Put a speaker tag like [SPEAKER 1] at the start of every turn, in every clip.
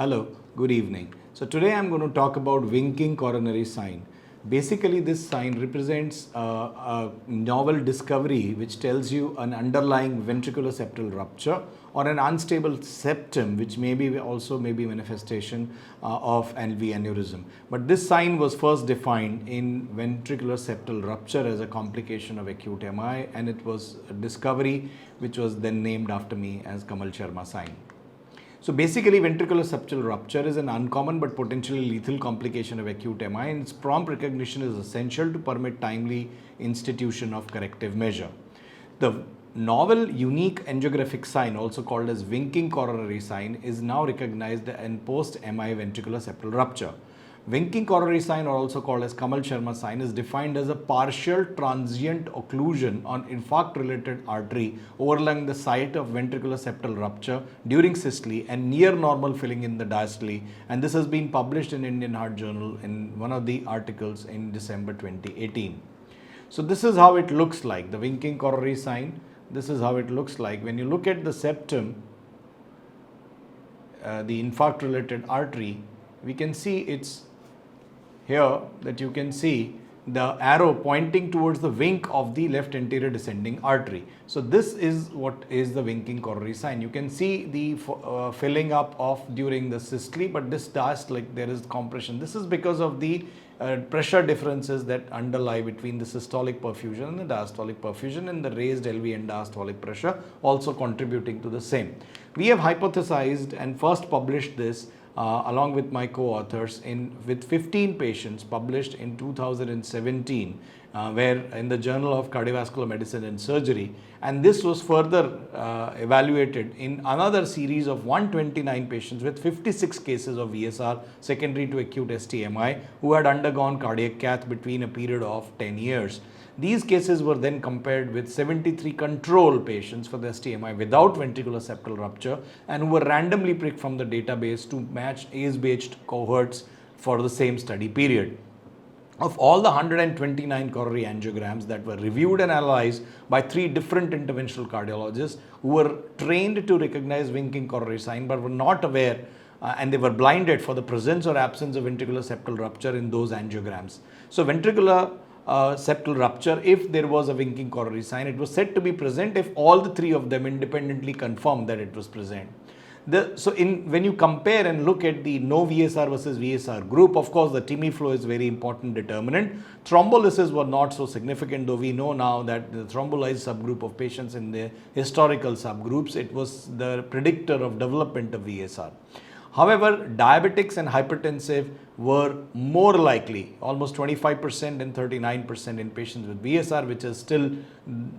[SPEAKER 1] Hello, good evening. So today I'm going to talk about winking coronary sign. Basically, this sign represents a novel discovery which tells you an underlying ventricular septal rupture or an unstable septum, which may be manifestation of LV aneurysm. But this sign was first defined in ventricular septal rupture as a complication of acute MI, and it was a discovery which was then named after me as Kamal Sharma sign. So basically, ventricular septal rupture is an uncommon but potentially lethal complication of acute MI, and its prompt recognition is essential to permit timely institution of corrective measure. The novel unique angiographic sign, also called as winking coronary sign, is now recognized in post-MI ventricular septal rupture. Winking coronary sign, or also called as Kamal Sharma sign, is defined as a partial transient occlusion on infarct-related artery overlying the site of ventricular septal rupture during systole and near normal filling in the diastole. And this has been published in Indian Heart Journal in one of the articles in December 2018. So this is how it looks like, the winking coronary sign. This is how it looks like. When you look at the septum, the infarct-related artery, we can see it's here that you can see the arrow pointing towards the wink of the left anterior descending artery. So this is what is the winking coronary sign. You can see the filling up of during the systole, but this diastole, there is compression. This is because of the pressure differences that underlie between the systolic perfusion and the diastolic perfusion, and the raised LV and diastolic pressure also contributing to the same. We have hypothesized and first published this along with my co-authors with 15 patients published in 2017, where in the Journal of Cardiovascular Medicine and Surgery, and this was further evaluated in another series of 129 patients with 56 cases of VSR secondary to acute STMI who had undergone cardiac cath between a period of 10 years. These cases were then compared with 73 control patients for the STMI without ventricular septal rupture, and who were randomly picked from the database to match age-based cohorts for the same study period. Of all the 129 coronary angiograms that were reviewed and analyzed by 3 different interventional cardiologists who were trained to recognize winking coronary sign but were not aware and they were blinded for the presence or absence of ventricular septal rupture in those angiograms. So ventricular septal rupture, if there was a winking coronary sign, it was said to be present if all the 3 of them independently confirmed that it was present. When you compare and look at the no VSR versus VSR group, of course the TIMI flow is very important determinant. Thrombolysis were not so significant, though we know now that the thrombolyzed subgroup of patients in the historical subgroups, it was the predictor of development of VSR. However, diabetics and hypertensive were more likely, almost 25% and 39% in patients with VSR, which is still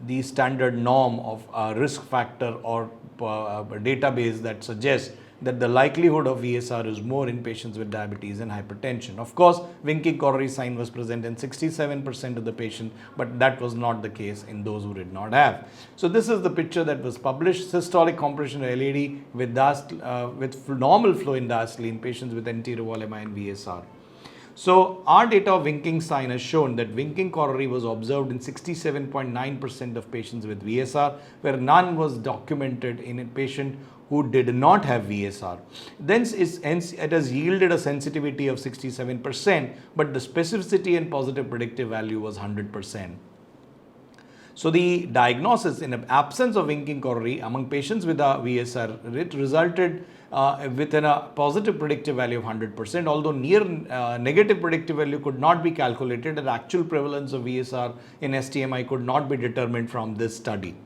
[SPEAKER 1] the standard norm of risk factor or database that suggests that the likelihood of VSR is more in patients with diabetes and hypertension. Of course, winking coronary sign was present in 67% of the patient, but that was not the case in those who did not have. So this is the picture that was published: systolic compression of LAD with normal flow in diastole in patients with anterior wall MI and VSR. So our data of winking sign has shown that winking coronary was observed in 67.9% of patients with VSR, where none was documented in a patient who did not have VSR. Hence, it has yielded a sensitivity of 67%, but the specificity and positive predictive value was 100%. So the diagnosis in the absence of winking coronary among patients with a VSR, it resulted within a positive predictive value of 100%, although near negative predictive value could not be calculated, and actual prevalence of VSR in STMI could not be determined from this study.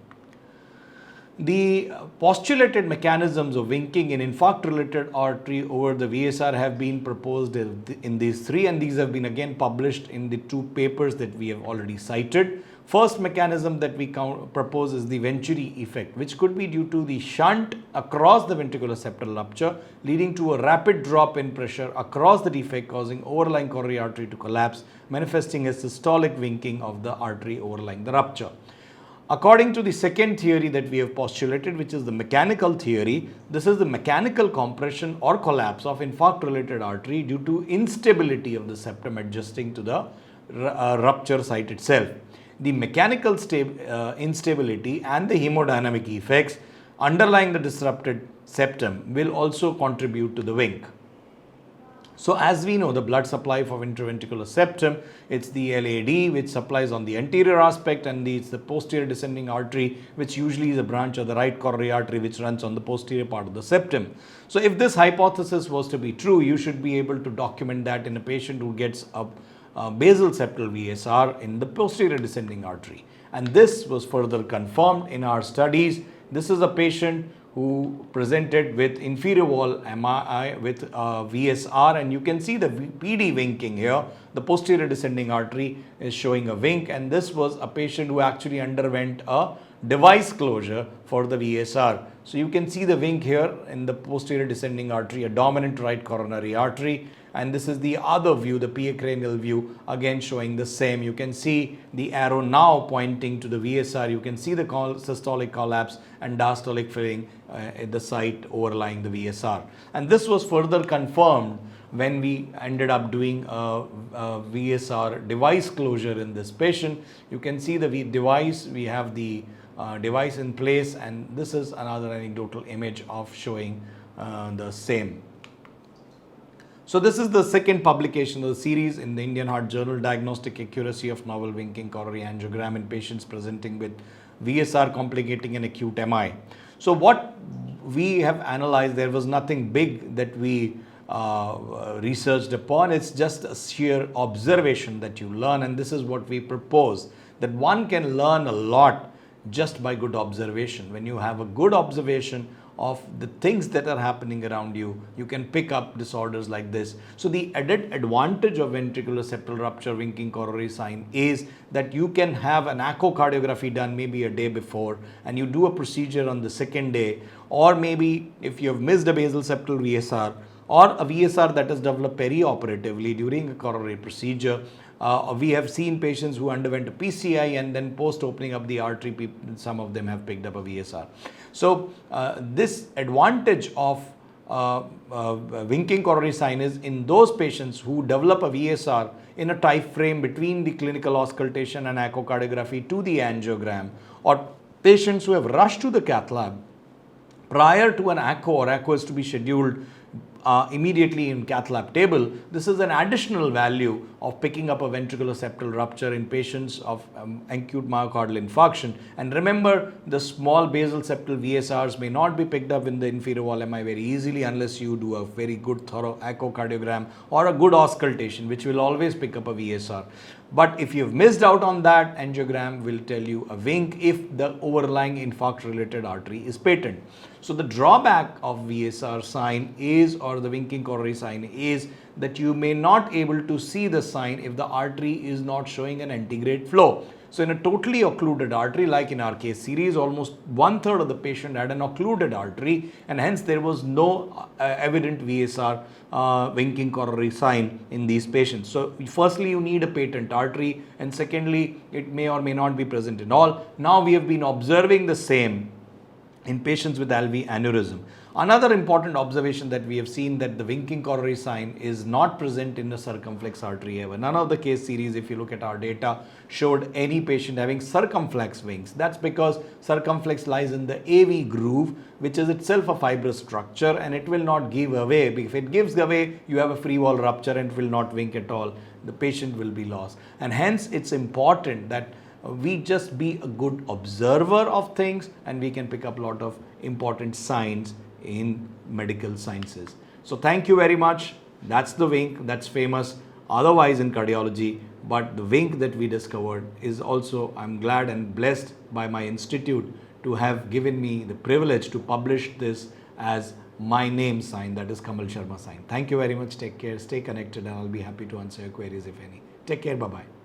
[SPEAKER 1] The postulated mechanisms of winking in infarct-related artery over the VSR have been proposed in these 3, and these have been again published in the 2 papers that we have already cited. First mechanism that we propose is the Venturi effect, which could be due to the shunt across the ventricular septal rupture, leading to a rapid drop in pressure across the defect, causing overlying coronary artery to collapse, manifesting as systolic winking of the artery overlying the rupture. According to the second theory that we have postulated, which is the mechanical theory, this is the mechanical compression or collapse of infarct-related artery due to instability of the septum adjusting to the rupture site itself. The mechanical instability and the hemodynamic effects underlying the disrupted septum will also contribute to the wink. So as we know, the blood supply for interventricular septum, it's the LAD which supplies on the anterior aspect, and it's the posterior descending artery which usually is a branch of the right coronary artery which runs on the posterior part of the septum. So if this hypothesis was to be true, you should be able to document that in a patient who gets a basal septal VSR in the posterior descending artery. And this was further confirmed in our studies. This is a patient who presented with inferior wall MI with VSR, and you can see the PD winking here. The posterior descending artery is showing a wink, and this was a patient who actually underwent a device closure for the VSR. So you can see the wink here in the posterior descending artery, a dominant right coronary artery. And this is the other view, the PA cranial view, again showing the same. You can see the arrow now pointing to the VSR. You can see the systolic collapse and diastolic filling at the site overlying the VSR. And this was further confirmed when we ended up doing a VSR device closure in this patient. You can see the device, we have the device in place, and this is another anecdotal image of showing the same. So this is the second publication of the series in the Indian Heart Journal, Diagnostic Accuracy of Novel Winking Coronary Angiogram in Patients Presenting with VSR Complicating an Acute MI. So what we have analyzed, there was nothing big that we researched upon. It's just a sheer observation that you learn, and this is what we propose, that one can learn a lot just by good observation. When you have a good observation of the things that are happening around you, you can pick up disorders like this. So the added advantage of ventricular septal rupture winking coronary sign is that you can have an echocardiography done maybe a day before, and you do a procedure on the second day, or maybe if you have missed a basal septal VSR or a VSR that is developed perioperatively during a coronary procedure. We have seen patients who underwent a PCI and then post opening up the artery, some of them have picked up a VSR. So this advantage of winking coronary sign is in those patients who develop a VSR in a time frame between the clinical auscultation and echocardiography to the angiogram, or patients who have rushed to the cath lab prior to an echo, or echo is to be scheduled immediately in cath lab table. This is an additional value of picking up a ventricular septal rupture in patients of acute myocardial infarction. And remember, the small basal septal VSRs may not be picked up in the inferior wall MI very easily unless you do a very good thorough echocardiogram or a good auscultation, which will always pick up a VSR. But if you've missed out on that, angiogram will tell you a wink if the overlying infarct related artery is patent. So the drawback of VSR sign is, or the winking coronary sign is, that you may not able to see the sign if the artery is not showing an antegrade flow. So in a totally occluded artery, like in our case series, almost 1/3 of the patient had an occluded artery, and hence there was no evident VSR winking coronary sign in these patients. So firstly, you need a patent artery, and secondly, it may or may not be present in all. Now we have been observing the same in patients with LV aneurysm. Another important observation that we have seen, that the winking coronary sign is not present in the circumflex artery ever. None of the case series, if you look at our data, showed any patient having circumflex wings. That's because circumflex lies in the AV groove, which is itself a fibrous structure, and it will not give away. If it gives away, you have a free wall rupture and it will not wink at all. The patient will be lost. And hence it's important that we just be a good observer of things, and we can pick up a lot of important signs in medical sciences. So thank you very much. That's the wink that's famous otherwise in cardiology, but the wink that we discovered is also, I'm glad and blessed by my institute to have given me the privilege to publish this as my name sign, that is Kamal Sharma sign. Thank you very much. Take care, stay connected, and I'll be happy to answer your queries if any. Take care, bye-bye.